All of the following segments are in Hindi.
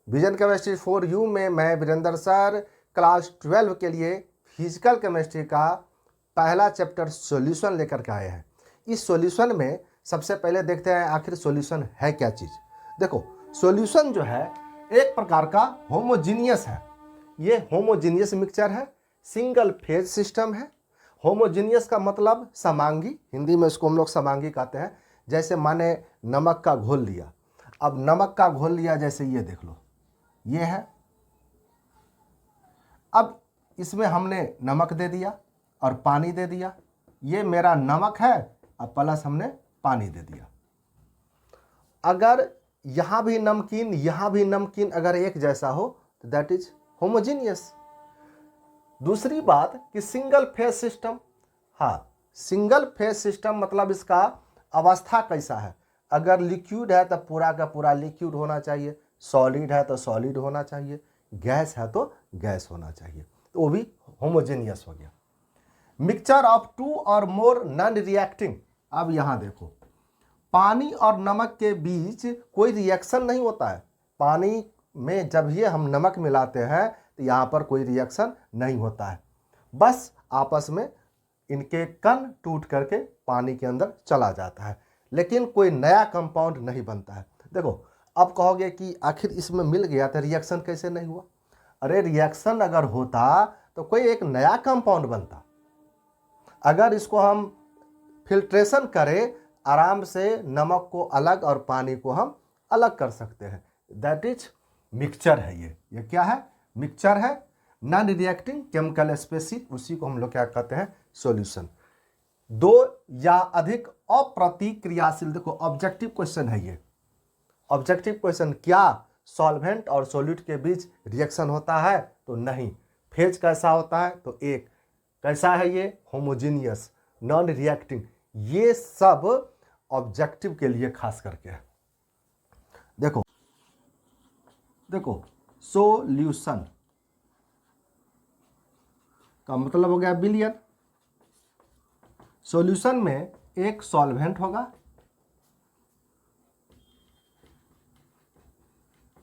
विजन केमिस्ट्री 4U में मैं वीरेंद्र सर क्लास 12 के लिए फिजिकल केमिस्ट्री का पहला चैप्टर सॉल्यूशन लेकर के आए हैं। इस सॉल्यूशन में सबसे पहले देखते हैं आखिर सॉल्यूशन है क्या चीज़। देखो, सॉल्यूशन जो है एक प्रकार का होमोजीनियस है। ये होमोजीनियस मिक्सचर है, सिंगल फेज सिस्टम है। होमोजीनियस का मतलब समांगी, हिंदी में इसको हम लोग समांगी कहते हैं। जैसे माने नमक का घोल लिया, अब नमक का घोल लिया, जैसे ये देख लो, ये है। अब इसमें हमने नमक दे दिया और पानी दे दिया, ये मेरा नमक है, अब प्लस हमने पानी दे दिया। अगर यहाँ भी नमकीन यहाँ भी नमकीन अगर एक जैसा हो तो दैट इज होमोजीनियस। दूसरी बात कि सिंगल फेज सिस्टम, हाँ, सिंगल फेज सिस्टम मतलब इसका अवस्था कैसा है। अगर लिक्विड है तो पूरा का पूरा लिक्विड होना चाहिए, सॉलिड है तो सॉलिड होना चाहिए, गैस है तो गैस होना चाहिए, तो वो भी होमोजेनियस हो गया। मिक्सचर ऑफ 2 और मोर नॉन रिएक्टिंग। अब यहाँ देखो, पानी और नमक के बीच कोई रिएक्शन नहीं होता है। पानी में जब ये हम नमक मिलाते हैं तो यहाँ पर कोई रिएक्शन नहीं होता है, बस आपस में इनके कण टूट करके पानी के अंदर चला जाता है, लेकिन कोई नया कंपाउंड नहीं बनता है। देखो, अब कहोगे कि आखिर इसमें मिल गया तो रिएक्शन कैसे नहीं हुआ। अरे रिएक्शन अगर होता तो कोई एक नया कंपाउंड बनता। अगर इसको हम फिल्ट्रेशन करें, आराम से नमक को अलग और पानी को हम अलग कर सकते हैं। दैट इज मिक्सचर है। ये क्या है? मिक्सचर है, नॉन रिएक्टिंग केमिकल स्पेसीज, उसी को हम लोग क्या कहते हैं? सॉल्यूशन। दो या अधिक अप्रतिक्रियाशील, देखो ऑब्जेक्टिव क्वेश्चन है ये। ऑब्जेक्टिव क्वेश्चन, क्या सॉल्वेंट और सॉल्यूट के बीच रिएक्शन होता है? तो नहीं। फेज कैसा होता है? तो एक। कैसा है ये? Homogeneous, non reacting. ये सब ऑब्जेक्टिव के लिए खास करके है। देखो सॉल्यूशन का मतलब हो गया बिलियन। सॉल्यूशन में एक सॉल्वेंट होगा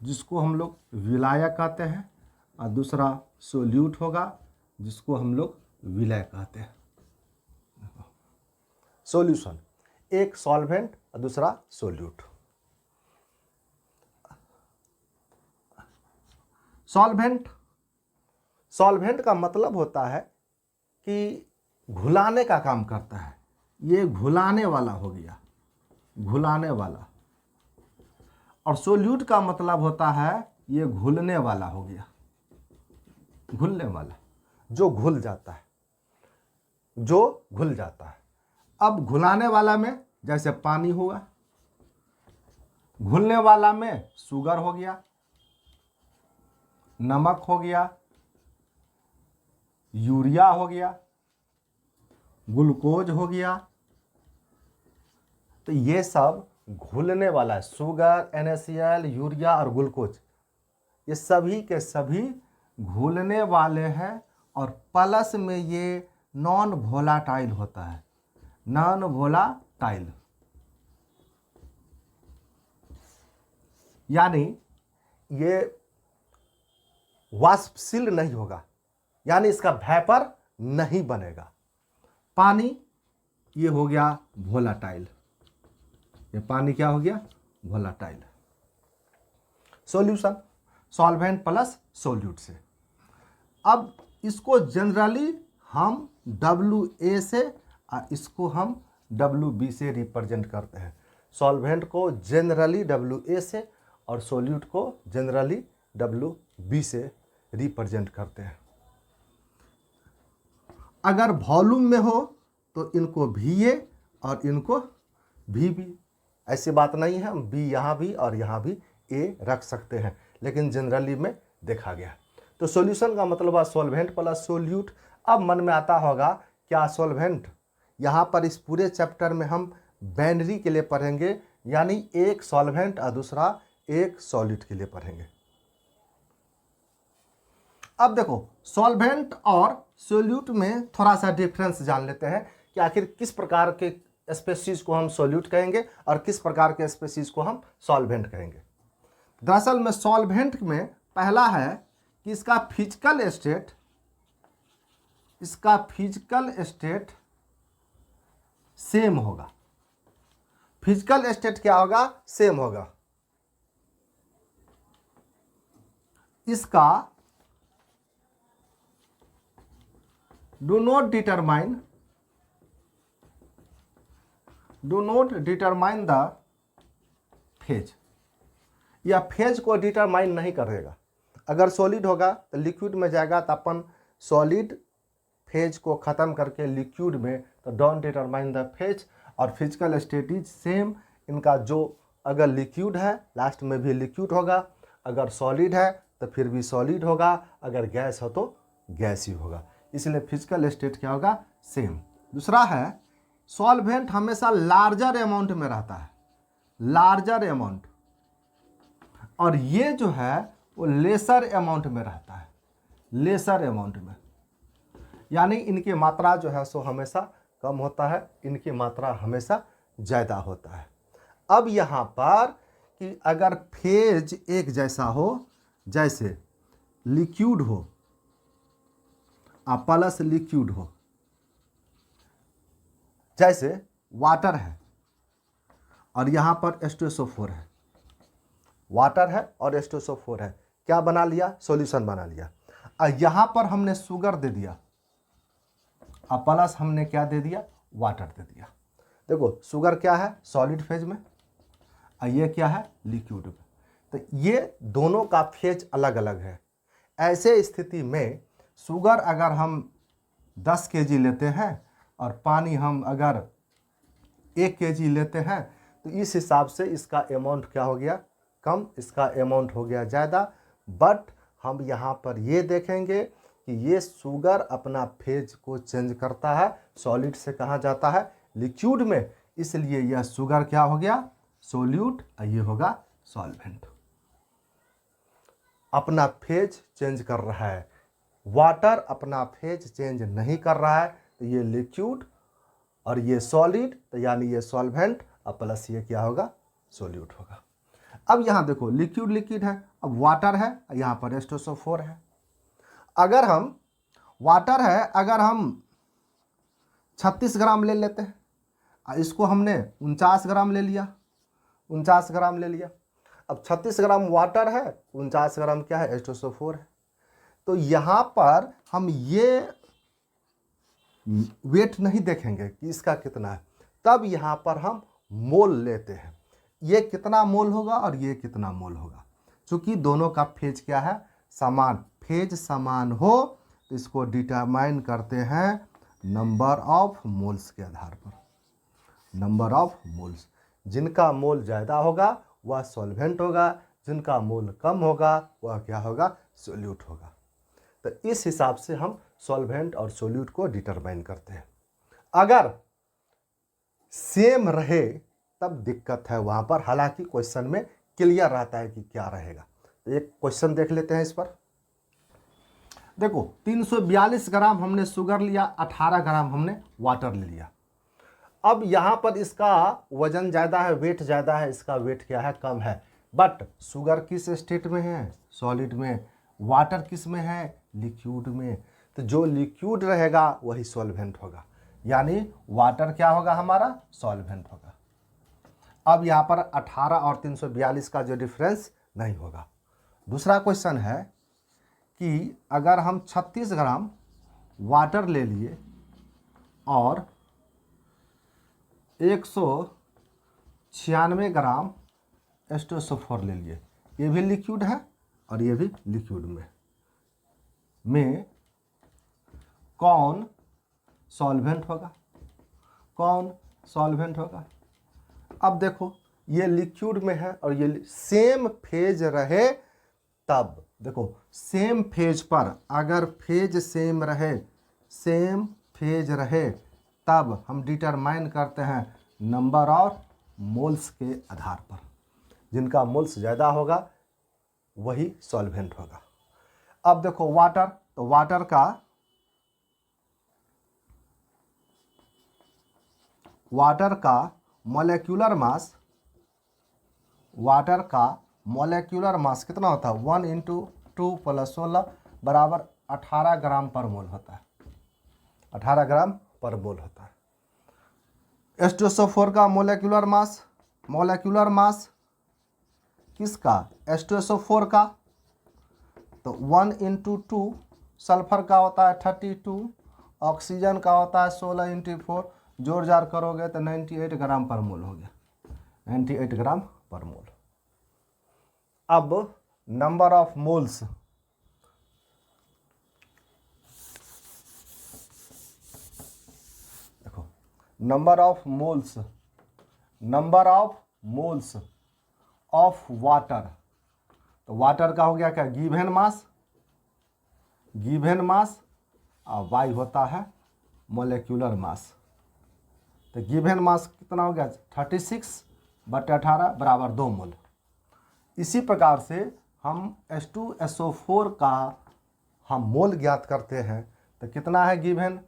जिसको हम लोग विलायक कहते हैं, और दूसरा सोल्यूट होगा जिसको हम लोग विलय कहते हैं। सॉल्यूशन, एक सॉल्वेंट और दूसरा सोल्यूट। सॉल्वेंट का मतलब होता है कि घुलाने का काम करता है। ये घुलाने वाला हो गया, घुलाने वाला। और सोल्यूट का मतलब होता है ये घुलने वाला हो गया, घुलने वाला, जो घुल जाता है, जो घुल जाता है। अब घुलाने वाला में जैसे पानी हुआ, घुलने वाला में शुगर हो गया, नमक हो गया, यूरिया हो गया, ग्लूकोज हो गया। तो ये सब घुलने वाला है। शुगर, NaCl, यूरिया और ग्लूकोज, ये सभी के सभी घुलने वाले हैं। और प्लस में ये नॉन वोलाटाइल होता है, नॉन वोलाटाइल, यानी ये वाष्पशील नहीं होगा, यानी इसका वेपर नहीं बनेगा। पानी ये हो गया वोलाटाइल, ये पानी क्या हो गया? Volatile. Solution, solvent plus solute से। अब इसको जनरली हम WA से और इसको हम WB से रिप्रेजेंट करते हैं। सॉल्वेंट को जनरली WA से और सोल्यूट को जनरली WB से रिप्रेजेंट करते हैं। अगर वॉल्यूम में हो तो इनको VA और इनको VB, ऐसी बात नहीं है। हम B यहाँ भी और यहाँ भी A रख सकते हैं, लेकिन जनरली में देखा गया। तो सॉल्यूशन का मतलब है सॉल्वेंट प्लस सोल्यूट। अब मन में आता होगा क्या सॉल्वेंट, यहाँ पर इस पूरे चैप्टर में हम बाइनरी के लिए पढ़ेंगे, यानी एक सॉल्वेंट और दूसरा एक सॉल्यूट के लिए पढ़ेंगे। अब देखो, सॉल्वेंट और सोल्यूट में थोड़ा सा डिफरेंस जान लेते हैं कि आखिर किस प्रकार के स्पेसीज को हम सोल्यूट कहेंगे और किस प्रकार के स्पेसीज को हम सॉल्वेंट कहेंगे। दरअसल में सॉल्वेंट में पहला है कि इसका फिजिकल स्टेट सेम होगा। फिजिकल स्टेट क्या होगा? सेम होगा। इसका do not determine the phase, या फेज को डिटरमाइन नहीं करेगा। अगर सॉलिड होगा तो लिक्विड में जाएगा तो अपन सॉलिड फेज को ख़त्म करके लिक्विड में, तो डोंट डिटरमाइन द फेज। और फिजिकल स्टेट इज सेम। इनका जो अगर लिक्विड है लास्ट में भी लिक्विड होगा, अगर सॉलिड है तो फिर भी सॉलिड होगा, अगर गैस हो तो गैस ही होगा। इसलिए फिजिकल स्टेट क्या होगा? सेम। दूसरा है सॉल्वेंट हमेशा लार्जर अमाउंट में रहता है, लार्जर अमाउंट, और ये जो है वो लेसर अमाउंट में रहता है, लेसर अमाउंट में। यानी इनकी मात्रा जो है सो हमेशा कम होता है, इनकी मात्रा हमेशा ज़्यादा होता है। अब यहाँ पर कि अगर फेज एक जैसा हो, जैसे लिक्विड हो प्लस लिक्विड हो, जैसे वाटर है और यहाँ पर H2SO4 है, वाटर है और H2SO4 है, क्या बना लिया? सॉल्यूशन बना लिया। और यहाँ पर हमने शुगर दे दिया और प्लस हमने क्या दे दिया? वाटर दे दिया। देखो शुगर क्या है? सॉलिड फेज में, और ये क्या है? लिक्विड में। तो ये दोनों का फेज अलग अलग है। ऐसे स्थिति में शुगर अगर हम 10 kg लेते हैं और पानी हम अगर 1 kg लेते हैं, तो इस हिसाब से इसका अमाउंट क्या हो गया? कम, इसका अमाउंट हो गया ज़्यादा। बट हम यहाँ पर ये देखेंगे कि ये शुगर अपना फेज को चेंज करता है, सॉलिड से कहाँ जाता है? लिक्विड में। इसलिए यह शुगर क्या हो गया? सोल्यूट, और ये होगा सॉल्वेंट। अपना फेज चेंज कर रहा है, वाटर अपना फेज चेंज नहीं कर रहा है, तो ये लिक्विड और ये सॉलिड, तो यानी ये सॉल्वेंट, और प्लस ये क्या होगा? सोल्यूट होगा। अब यहाँ देखो लिक्विड लिक्विड है, अब वाटर है, यहाँ पर H2SO4 है। अगर हम वाटर है, अगर हम 36 ग्राम ले लेते हैं, इसको हमने 49 ग्राम ले लिया, 49 ग्राम ले लिया। अब 36 ग्राम वाटर है, 49 ग्राम क्या है? H2SO4 है। तो यहाँ पर हम ये वेट नहीं देखेंगे कि इसका कितना है, तब यहाँ पर हम मोल लेते हैं। ये कितना मोल होगा और ये कितना मोल होगा। चूँकि दोनों का फेज क्या है? समान। फेज समान हो तो इसको डिटरमाइन करते हैं नंबर ऑफ मोल्स के आधार पर, नंबर ऑफ मोल्स। जिनका मोल ज़्यादा होगा वह सॉल्वेंट होगा, जिनका मोल कम होगा वह क्या होगा? सोल्यूट होगा। तो इस हिसाब से हम सॉल्वेंट और सोल्यूट को डिटरमाइन करते हैं। अगर सेम रहे तब दिक्कत है वहाँ पर, हालांकि क्वेश्चन में क्लियर रहता है कि क्या रहेगा। तो एक क्वेश्चन देख लेते हैं इस पर। देखो 342 ग्राम हमने शुगर लिया, 18 ग्राम हमने वाटर ले लिया। अब यहाँ पर इसका वजन ज़्यादा है, वेट ज़्यादा है, इसका वेट क्या है? कम है। बट शुगर किस स्टेट में है? सॉलिड में। वाटर किस में है? लिक्विड में। तो जो लिक्विड रहेगा वही सॉल्वेंट होगा, यानी वाटर क्या होगा हमारा? सॉल्वेंट होगा। अब यहाँ पर 18 और 342 का जो डिफरेंस नहीं होगा। दूसरा क्वेश्चन है कि अगर हम 36 ग्राम वाटर ले लिए और 196 ग्राम H2SO4 ले लिए, ये भी लिक्विड है और ये भी लिक्विड में कौन सॉल्वेंट होगा? कौन सॉल्वेंट होगा? अब देखो ये लिक्विड में है और ये सेम फेज रहे तब, देखो सेम फेज पर अगर फेज सेम रहे, सेम फेज रहे, तब हम डिटरमाइन करते हैं नंबर ऑफ मोल्स के आधार पर। जिनका मोल्स ज़्यादा होगा वही सॉल्वेंट होगा। अब देखो वाटर, तो वाटर का मॉलिक्यूलर मास, वाटर का मोलेक्यूलर मास कितना होता है 1 इंटू 2 + 16 बराबर 18 ग्राम पर मोल होता है, 18 ग्राम पर मोल होता है। H2SO4 का मोलेक्यूलर मास किसका, H2SO4 का, तो 1 इंटू 2, सल्फर का होता है 32, ऑक्सीजन का होता है 16 इंटू 4, जोड़ जाड़ करोगे तो 98 ग्राम पर मोल हो गया, 98 ग्राम पर मोल। अब नंबर ऑफ मोल्स, देखो number of moles of water, तो वाटर का हो गया क्या, गिवन मास और वाई होता है मोलेक्यूलर मास। तो गिवन मास कितना हो गया 36/18 बराबर 2 मोल। इसी प्रकार से हम H2SO4 का हम मोल ज्ञात करते हैं, तो कितना है गिवन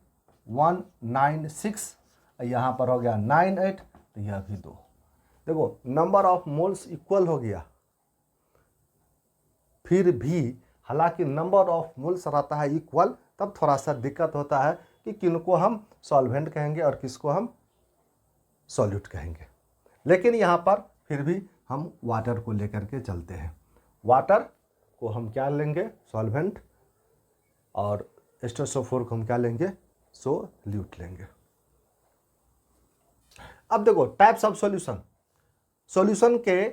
196, यहाँ पर हो गया 98, तो यह भी 2। देखो नंबर ऑफ मोल्स इक्वल हो गया, फिर भी हालांकि नंबर ऑफ मोल्स रहता है इक्वल, तब थोड़ा सा दिक्कत होता है कि किनको हम सॉल्वेंट कहेंगे और किसको हम सॉल्यूट कहेंगे। लेकिन यहाँ पर फिर भी हम वाटर को लेकर के चलते हैं, वाटर को हम क्या लेंगे सॉल्वेंट, और H2SO4 को हम क्या लेंगे सोल्यूट लेंगे। अब देखो टाइप्स ऑफ सॉल्यूशन के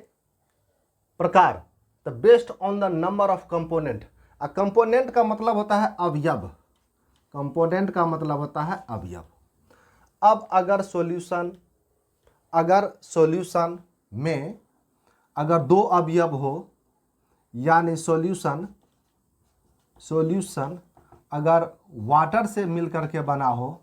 प्रकार, the based on the number of component. Component का मतलब होता है अवयव, कंपोनेंट का मतलब होता है अवयव। अब अगर सॉल्यूशन में अगर 2 अवयव हो, यानी सॉल्यूशन अगर वाटर से मिल करके बना हो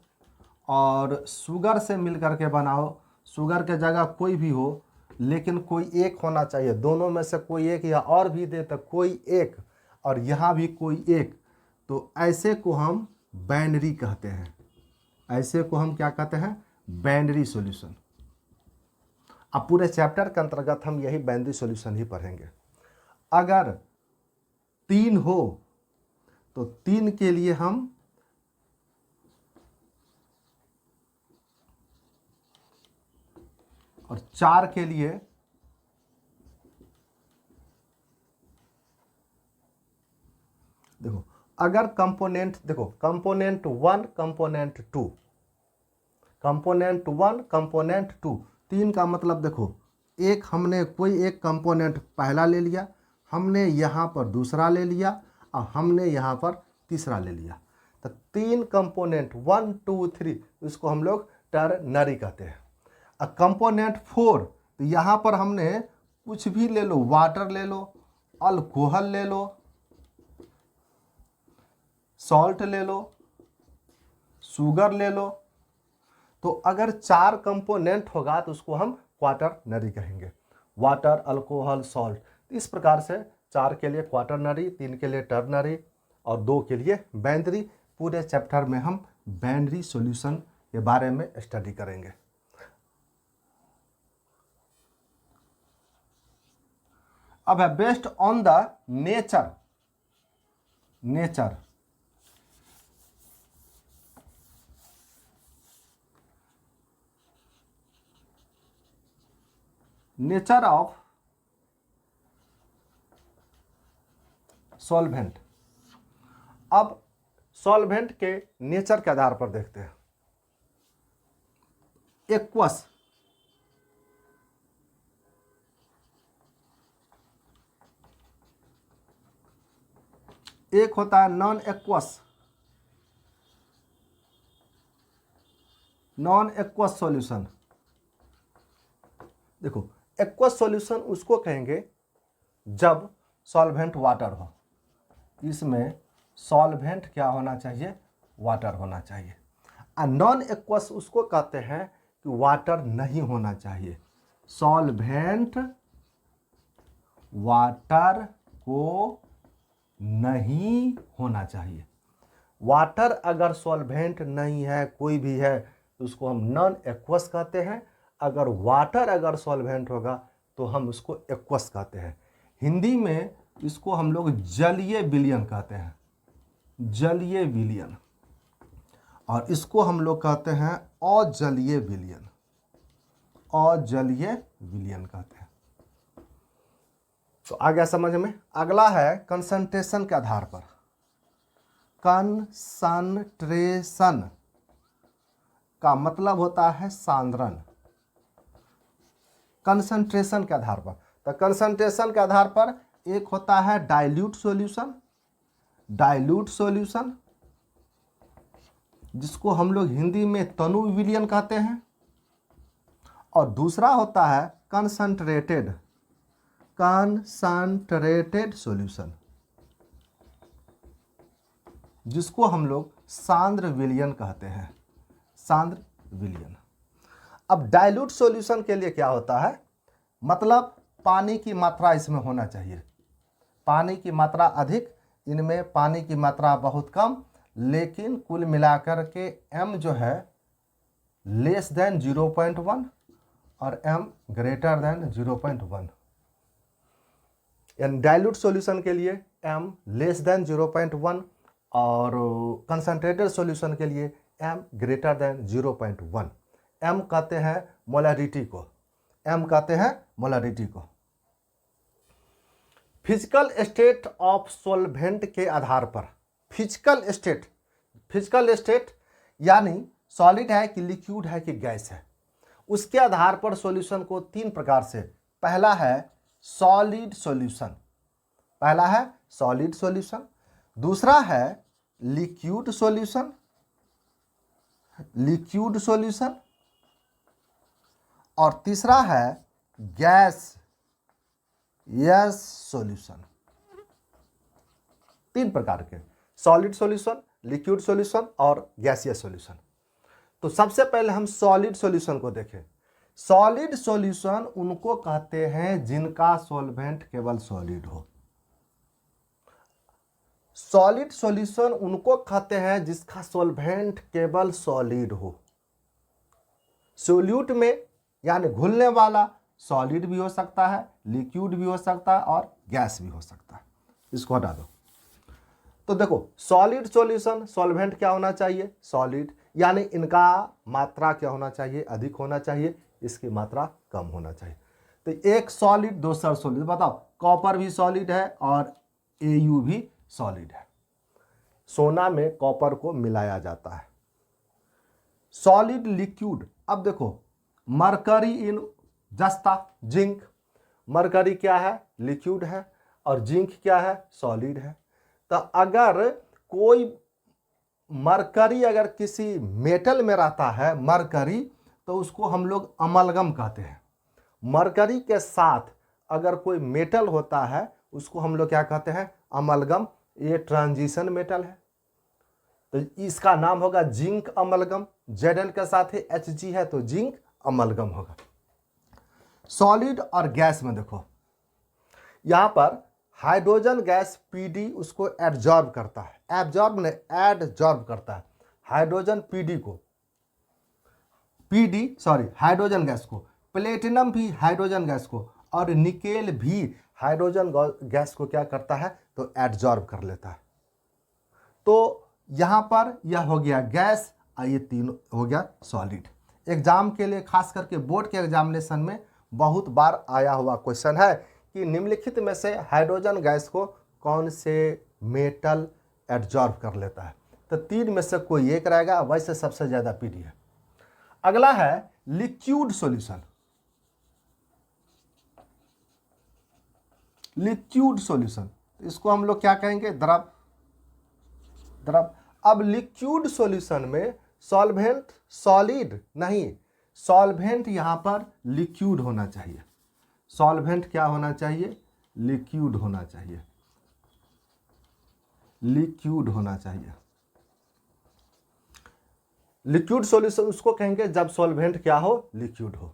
और शुगर से मिल करके बना हो, शुगर के जगह कोई भी हो लेकिन कोई एक होना चाहिए, दोनों में से कोई एक या और भी दे तो कोई एक, और यहाँ भी कोई एक, तो ऐसे को हम बाइनरी कहते हैं, ऐसे को हम क्या कहते हैं बाइनरी सॉल्यूशन। अब पूरे चैप्टर के अंतर्गत हम यही बाइनरी सॉल्यूशन ही पढ़ेंगे। अगर 3 हो तो 3 के लिए हम और 4 के लिए देखो, अगर कंपोनेंट देखो कंपोनेंट 1 कंपोनेंट 2, कंपोनेंट 2, 3 का मतलब देखो एक हमने कोई एक कंपोनेंट पहला ले लिया, हमने यहाँ पर दूसरा ले लिया और हमने यहाँ पर तीसरा ले लिया, तो 3 कंपोनेंट 1 2 3 इसको हम लोग टर्नरी कहते हैं। कंपोनेंट 4, तो यहाँ पर हमने कुछ भी ले लो, वाटर ले लो, अल्कोहल ले लो, सॉल्ट ले लो, शुगर ले लो, तो अगर 4 कंपोनेंट होगा तो उसको हम क्वाटरनरी कहेंगे, वाटर अल्कोहल सॉल्ट। इस प्रकार से 4 के लिए क्वाटरनरी, 3 के लिए टर्नरी और 2 के लिए बाइनरी। पूरे चैप्टर में हम बाइनरी सॉल्यूशन के बारे में स्टडी करेंगे। अब है based on the nature of solvent. अब सॉल्वेंट के नेचर के आधार पर देखते हैं। एक्वस, एक होता है नॉन एक्वस सॉल्यूशन। देखो एक्वस सॉल्यूशन उसको कहेंगे जब सॉल्वेंट वाटर हो, इसमें सॉल्वेंट क्या होना चाहिए वाटर होना चाहिए। नॉन एक्वस उसको कहते हैं कि वाटर नहीं होना चाहिए, सॉल्वेंट वाटर को नहीं होना चाहिए। वाटर अगर सॉल्वेंट नहीं है कोई भी है तो उसको हम नॉन एक्वस कहते हैं, अगर वाटर अगर सॉल्वेंट होगा तो हम उसको एक्वस कहते हैं। हिंदी में इसको हम लोग जलीय विलयन कहते हैं, जलीय विलयन, और इसको हम लोग कहते हैं अजलीय विलयन, अजलीय विलयन कहते हैं। तो आ गया समझ में। अगला है कंसंट्रेशन के आधार पर। कंसंट्रेशन का मतलब होता है सांद्रण, कंसंट्रेशन के आधार पर। तो कंसंट्रेशन के आधार पर एक होता है डाइल्यूट सॉल्यूशन, डाइल्यूट सॉल्यूशन जिसको हम लोग हिंदी में तनु विलयन कहते हैं, और दूसरा होता है कंसंट्रेटेड, कंसंट्रेटेड सॉल्यूशन जिसको हम लोग सांद्र विलयन कहते हैं, सांद्र विलयन। अब डाइल्यूट सॉल्यूशन के लिए क्या होता है, मतलब पानी की मात्रा इसमें होना चाहिए, पानी की मात्रा अधिक, इनमें पानी की मात्रा बहुत कम, लेकिन कुल मिलाकर के m जो है लेस देन 0.1 और m ग्रेटर देन 0.1। यानी डाइल्यूट सॉल्यूशन के लिए m लेस देन 0.1 और कंसंट्रेटेड सॉल्यूशन के लिए m ग्रेटर देन 0.1। m कहते हैं मोलरिटी को, m कहते हैं मोलरिटी को। फिजिकल स्टेट ऑफ सॉल्वेंट के आधार पर, फिजिकल स्टेट, फिजिकल स्टेट यानी सॉलिड है कि लिक्विड है कि गैस है, उसके आधार पर सॉल्यूशन को तीन प्रकार से, पहला है सॉलिड सॉल्यूशन, पहला है सॉलिड सॉल्यूशन, दूसरा है लिक्विड सॉल्यूशन, लिक्विड सॉल्यूशन, और तीसरा है गैस यस सॉल्यूशन। तीन प्रकार के, सॉलिड सॉल्यूशन, लिक्विड सॉल्यूशन और गैसियस सॉल्यूशन। तो सबसे पहले हम सॉलिड सॉल्यूशन को देखें। सॉलिड सॉल्यूशन उनको कहते हैं जिनका सॉल्वेंट केवल सॉलिड हो। सॉलिड सॉल्यूशन उनको कहते हैं जिसका सॉल्वेंट केवल सॉलिड हो। सोल्यूट में यानी घुलने वाला सॉलिड भी हो सकता है, लिक्विड भी हो सकता है और गैस भी हो सकता है। इसको हटा दो। तो देखो सॉलिड सॉल्यूशन, सॉल्वेंट क्या होना चाहिए, सॉलिड, यानी इनका मात्रा क्या होना चाहिए, अधिक होना चाहिए, इसकी मात्रा कम होना चाहिए। तो एक सॉलिड दूसरा सॉलिड, बताओ कॉपर भी सॉलिड है और Au भी सॉलिड है, सोना में कॉपर को मिलाया जाता है। सॉलिड लिक्विड, अब देखो मरकरी इन जस्ता, जिंक, मरकरी क्या है, लिक्विड है, और जिंक क्या है, सॉलिड है। तो अगर कोई मरकरी अगर किसी मेटल में रहता है मरकरी, तो उसको हम लोग अमलगम कहते हैं। मरकरी के साथ अगर कोई मेटल होता है उसको हम लोग क्या कहते हैं, अमलगम। ये ट्रांजिशन मेटल है तो इसका नाम होगा जिंक अमलगम। Zn के साथ ही Hg है तो जिंक अमलगम होगा। सॉलिड और गैस में देखो यहां पर हाइड्रोजन गैस Pd उसको एब्जॉर्ब करता है, एब्जॉर्ब ने एडजॉर्ब करता है हाइड्रोजन Pd को, हाइड्रोजन गैस को, प्लेटिनम भी हाइड्रोजन गैस को, और निकेल भी हाइड्रोजन गैस को क्या करता है, तो एब्जॉर्ब कर लेता है। तो यहां पर यह हो गया गैस और ये तीन हो गया सॉलिड। एग्जाम के लिए खास करके बोर्ड के एग्जामिनेशन में बहुत बार आया हुआ क्वेश्चन है कि निम्नलिखित में से हाइड्रोजन गैस को कौन से मेटल एब्जॉर्ब कर लेता है, तो तीन में से कोई एक रहेगा, वैसे सबसे ज्यादा Pd है। अगला है लिक्विड सॉल्यूशन, लिक्विड सॉल्यूशन इसको हम लोग क्या कहेंगे, द्रव, द्रव। अब लिक्विड सॉल्यूशन में सॉल्वेंट सॉलिड नहीं, सॉल्वेंट यहां पर लिक्विड होना चाहिए। सॉल्वेंट क्या होना चाहिए, लिक्विड होना चाहिए, लिक्विड होना चाहिए। लिक्विड सॉल्यूशन उसको कहेंगे जब सॉल्वेंट क्या हो, लिक्विड हो।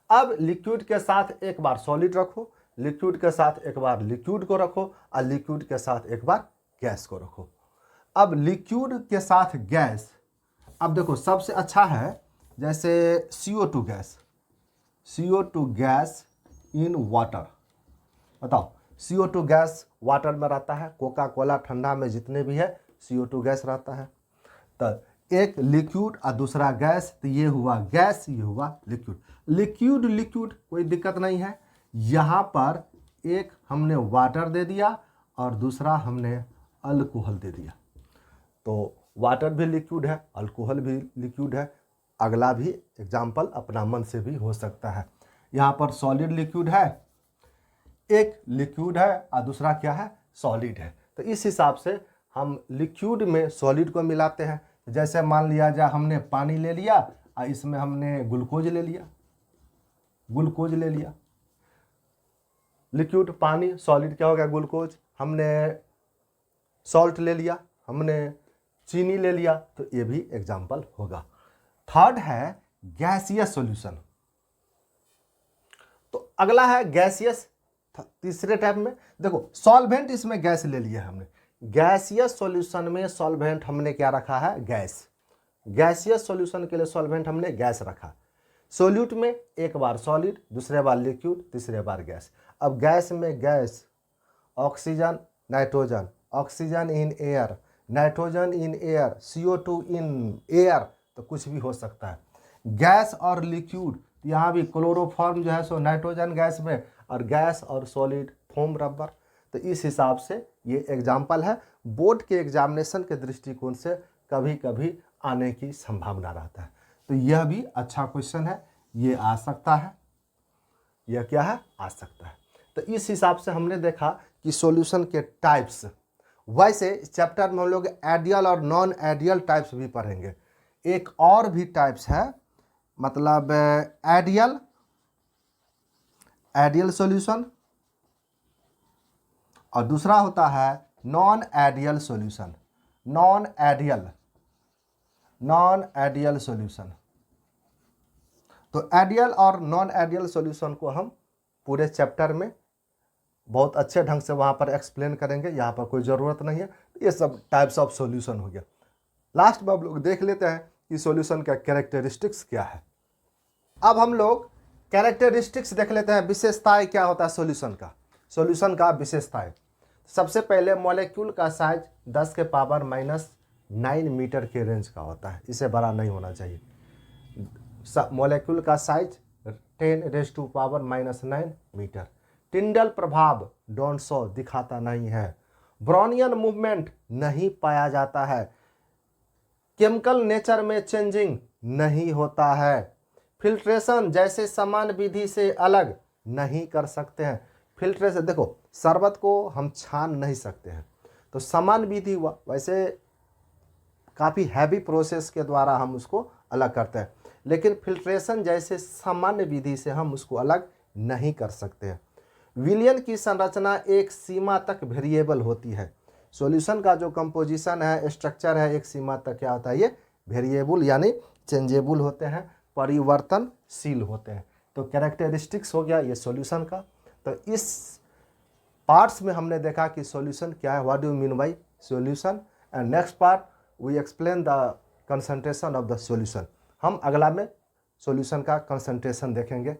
अब लिक्विड के साथ एक बार सॉलिड रखो, लिक्विड के साथ एक बार लिक्विड को रखो, और लिक्विड के साथ एक बार गैस को रखो। अब लिक्विड के साथ गैस, अब देखो सबसे अच्छा है जैसे CO2 gas, CO2 gas in water, बताओ, CO2 गैस वाटर में रहता है, कोका कोला ठंडा में जितने भी है CO2 गैस रहता है। तो एक लिक्विड और दूसरा गैस, तो ये हुआ गैस, ये हुआ लिक्विड। लिक्विड लिक्विड कोई दिक्कत नहीं है। यहाँ पर एक हमने वाटर दे दिया और दूसरा हमने अल्कोहल दे दिया। तो वाटर भी लिक्विड है, अल्कोहल भी लिक्विड है। अगला भी एग्जाम्पल अपना मन से भी हो सकता है। यहाँ पर सॉलिड लिक्विड है, एक लिक्विड है और दूसरा क्या है, सॉलिड है। तो इस हिसाब से हम लिक्विड में सॉलिड को मिलाते हैं। जैसे मान लिया जाए हमने पानी ले लिया और इसमें हमने ग्लूकोज ले लिया, ग्लूकोज ले लिया, लिक्विड पानी, सॉलिड क्या हो गया, ग्लूकोज। हमने सॉल्ट ले लिया, हमने चीनी ले लिया, तो ये भी एग्जाम्पल होगा। थर्ड है गैसियस सॉल्यूशन। तो अगला है गैसियस। तीसरे टाइप में देखो, सॉल्वेंट, इसमें गैस ले लिया हमने। गैसियस सॉल्यूशन में सॉल्वेंट हमने क्या रखा है, गैस। गैसियस सॉल्यूशन के लिए सॉल्वेंट हमने गैस रखा। सोल्यूट में एक बार सॉलिड, दूसरे बार लिक्विड, तीसरे बार गैस। अब गैस में gas, oxygen nitrogen, oxygen in air, nitrogen in air, CO2 in air, तो कुछ भी हो सकता है। गैस और लिक्विड, यहाँ भी क्लोरोफॉर्म जो है सो नाइट्रोजन गैस में, और गैस और सॉलिड फोम रबर। तो इस हिसाब से ये एग्जाम्पल है। बोर्ड के एग्जामिनेशन के दृष्टिकोण से कभी कभी आने की संभावना रहता है। तो यह भी अच्छा क्वेश्चन है, ये आ सकता है, यह क्या है, आ सकता है। तो इस हिसाब से हमने देखा कि सॉल्यूशन के टाइप्स। वैसे चैप्टर में हम लोग आइडियल और नॉन आइडियल टाइप्स भी पढ़ेंगे। एक और भी टाइप्स है, मतलब आइडियल, आइडियल सॉल्यूशन, और दूसरा होता है non ideal solution. Non ideal, non ideal solution. तो आइडियल और नॉन आइडियल सॉल्यूशन को हम पूरे चैप्टर में बहुत अच्छे ढंग से वहाँ पर एक्सप्लेन करेंगे, यहाँ पर कोई ज़रूरत नहीं है। ये सब टाइप्स ऑफ सॉल्यूशन हो गया। लास्ट में हम लोग देख लेते हैं कि सॉल्यूशन का कैरेक्टरिस्टिक्स क्या है। अब हम लोग कैरेक्टरिस्टिक्स देख लेते हैं, विशेषताएं क्या होता है सॉल्यूशन का। सॉल्यूशन का विशेषताएं, सबसे पहले मॉलिक्यूल का साइज 10 के पावर -9 मीटर के रेंज का होता है, इससे बड़ा नहीं होना चाहिए। मॉलिक्यूल का साइज 10⁻⁻9 मीटर। टिंडल प्रभाव डॉन्सो दिखाता नहीं है। ब्राउनियन मूवमेंट नहीं पाया जाता है। केमिकल नेचर में चेंजिंग नहीं होता है। फिल्ट्रेशन जैसे समान विधि से अलग नहीं कर सकते हैं। फिल्ट्रेशन देखो, शरबत को हम छान नहीं सकते हैं, तो समान विधि हुआ, वैसे काफ़ी हैवी प्रोसेस के द्वारा हम उसको अलग करते हैं, लेकिन फिल्ट्रेशन जैसे सामान्य विधि से हम उसको अलग नहीं कर सकते हैं। विलयन की संरचना एक सीमा तक वेरिएबल होती है। सॉल्यूशन का जो कंपोजिशन है, स्ट्रक्चर है, एक सीमा तक क्या होता है, ये वेरिएबल यानी चेंजेबल होते हैं, परिवर्तनशील होते हैं। तो कैरेक्टरिस्टिक्स हो गया ये सॉल्यूशन का। तो इस पार्ट्स में हमने देखा कि सॉल्यूशन क्या है, what do you mean by solution, and next part we explain the concentration of the solution. हम अगला में सॉल्यूशन का कंसंट्रेशन देखेंगे।